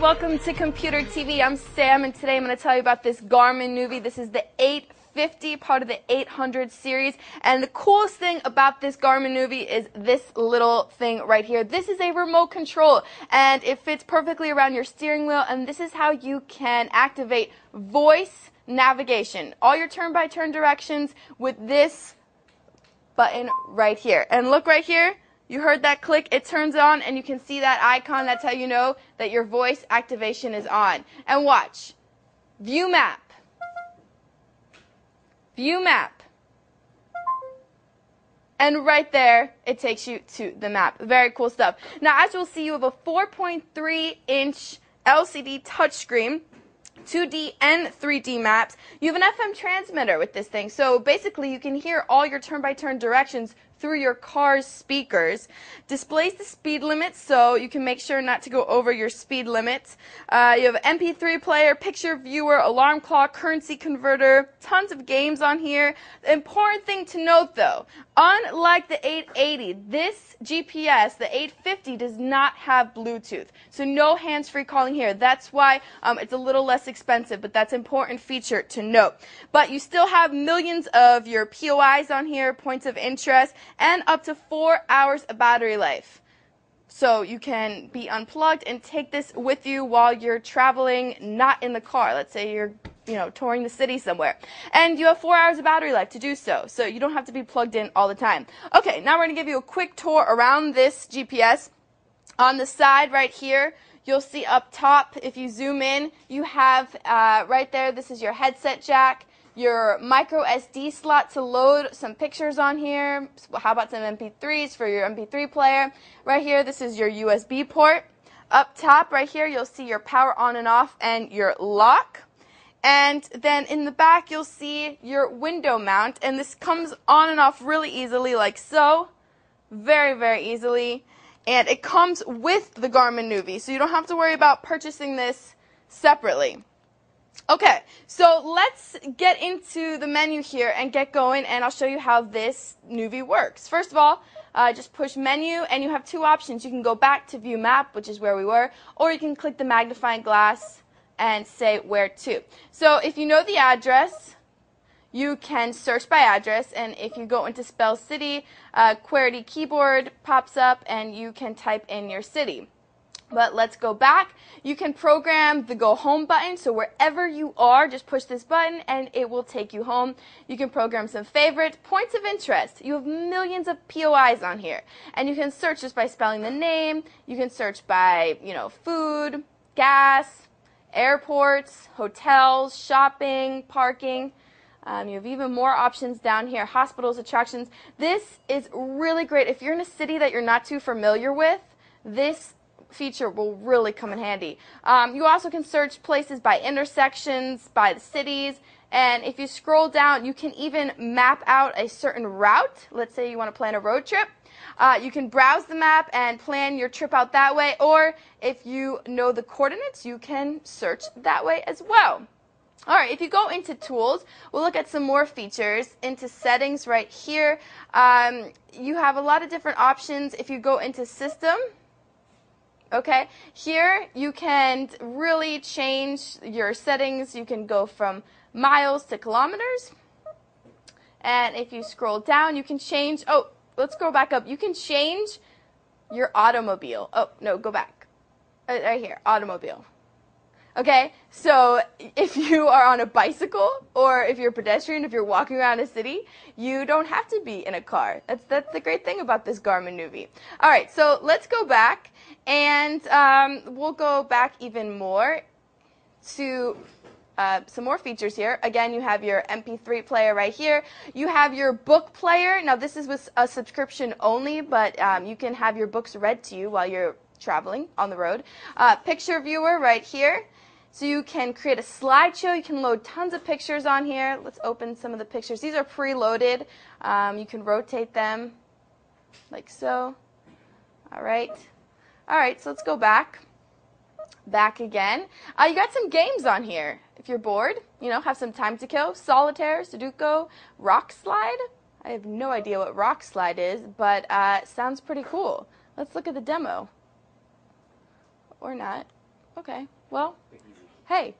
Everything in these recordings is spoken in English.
welcome to Computer TV. I'm Sam, and today I'm going to tell you about this Garmin Nuvi. This is the 850, part of the 800 series, and the coolest thing about this Garmin Nuvi is this little thing right here. This is a remote control, and it fits perfectly around your steering wheel, and this is how you can activate voice navigation. All your turn-by-turn directions with this button right here. And look right here. You heard that click, it turns on, and you can see that icon. That's how you know that your voice activation is on. And watch. View map. View map. And right there, it takes you to the map. Very cool stuff. Now, as you'll see, you have a 4.3-inch LCD touchscreen, 2D and 3D maps. You have an FM transmitter with this thing. So basically, you can hear all your turn-by-turn directions through your car's speakers. Displays the speed limits, so you can make sure not to go over your speed limits. You have an MP3 player, picture viewer, alarm clock, currency converter, tons of games on here. The important thing to note, though, unlike the 880, this GPS, the 850, does not have Bluetooth. So no hands-free calling here. That's why it's a little less expensive, but that's an important feature to note. But you still have millions of your POIs on here, points of interest, and up to 4 hours of battery life. So you can be unplugged and take this with you while you're traveling, not in the car. Let's say you're touring the city somewhere. And you have 4 hours of battery life to do so. So you don't have to be plugged in all the time. Okay, now we're going to give you a quick tour around this GPS. On the side right here, you'll see up top, if you zoom in, you have right there, this is your headset jack, your micro SD slot to load some pictures on here. How about some MP3s for your MP3 player? Right here, this is your USB port. Up top right here, you'll see your power on and off and your lock. And then in the back, you'll see your window mount. And this comes on and off really easily, like so. Very, very easily. And it comes with the Garmin Nuvi, so you don't have to worry about purchasing this separately. Okay, so let's get into the menu here and get going, and I'll show you how this Nuvi works. First of all, just push menu, and you have two options. You can go back to view map, which is where we were, or you can click the magnifying glass and say where to. So if you know the address, you can search by address, and if you go into Spell City, QWERTY keyboard pops up, and you can type in your city. But let's go back. You can program the Go Home button, so wherever you are, just push this button and it will take you home. You can program some favorite points of interest. You have millions of POIs on here, and you can search just by spelling the name. You can search by, food, gas, airports, hotels, shopping, parking. You have even more options down here, hospitals, attractions. This is really great. If you're in a city that you're not too familiar with, this feature will really come in handy. You also can search places by intersections, by the cities, and if you scroll down, you can even map out a certain route. Let's say you want to plan a road trip. You can browse the map and plan your trip out that way, or if you know the coordinates, you can search that way as well. All right, if you go into Tools, we'll look at some more features. Into Settings right here, you have a lot of different options. If you go into System, okay, here you can really change your settings. You can go from miles to kilometers. And if you scroll down, you can change, let's go back up. You can change your automobile. Oh, no, go back. Right here, automobile. Okay, so if you are on a bicycle or if you're a pedestrian, if you're walking around a city, you don't have to be in a car. That's the great thing about this Garmin Nuvi. All right, so let's go back, and we'll go back even more to some more features here. Again, you have your MP3 player right here. You have your book player. Now, this is with a subscription only, but you can have your books read to you while you're traveling on the road. Picture viewer right here. So you can create a slideshow. You can load tons of pictures on here. Let's open some of the pictures. These are preloaded. You can rotate them like so. All right. All right, so let's go back. Back again. You got some games on here. If you're bored, have some time to kill. Solitaire, Sudoku, Rock Slide. I have no idea what Rock Slide is, but sounds pretty cool. Let's look at the demo. Or not. Okay. Well, hey.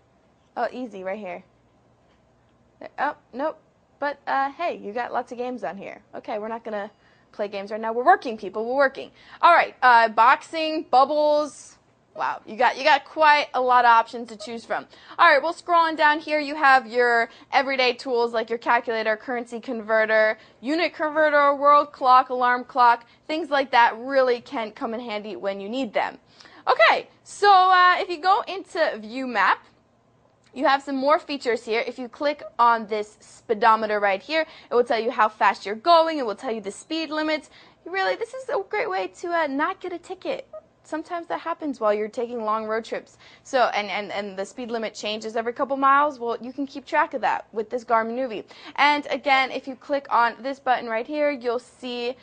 Oh, easy right here. Oh, nope. But, hey, you got lots of games on here. Okay, we're not going to play games right now. We're working, people. We're working. All right. Boxing, bubbles. Wow, you got quite a lot of options to choose from. All right, well, scrolling down here, you have your everyday tools like your calculator, currency converter, unit converter, world clock, alarm clock. Things like that really can come in handy when you need them. Okay, so if you go into View Map, you have some more features here. If you click on this speedometer right here, it will tell you how fast you're going. It will tell you the speed limits. Really, this is a great way to not get a ticket. Sometimes that happens while you're taking long road trips. So, and the speed limit changes every couple miles. Well, you can keep track of that with this Garmin Nuvi. And again, if you click on this button right here, you'll see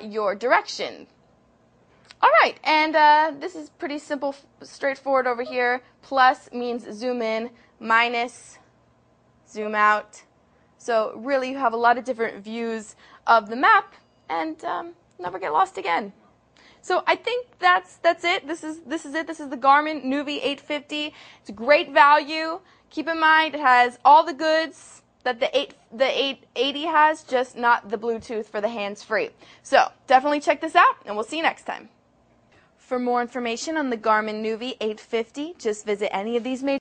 your direction. All right, and this is pretty simple, straightforward over here. Plus means zoom in, minus zoom out. So really, you have a lot of different views of the map, and never get lost again. So I think that's it. This is it. This is the Garmin Nuvi 850. It's a great value. Keep in mind it has all the goods that the 880 has, just not the Bluetooth for the hands-free. So definitely check this out, and we'll see you next time. For more information on the Garmin Nuvi 850, just visit any of these major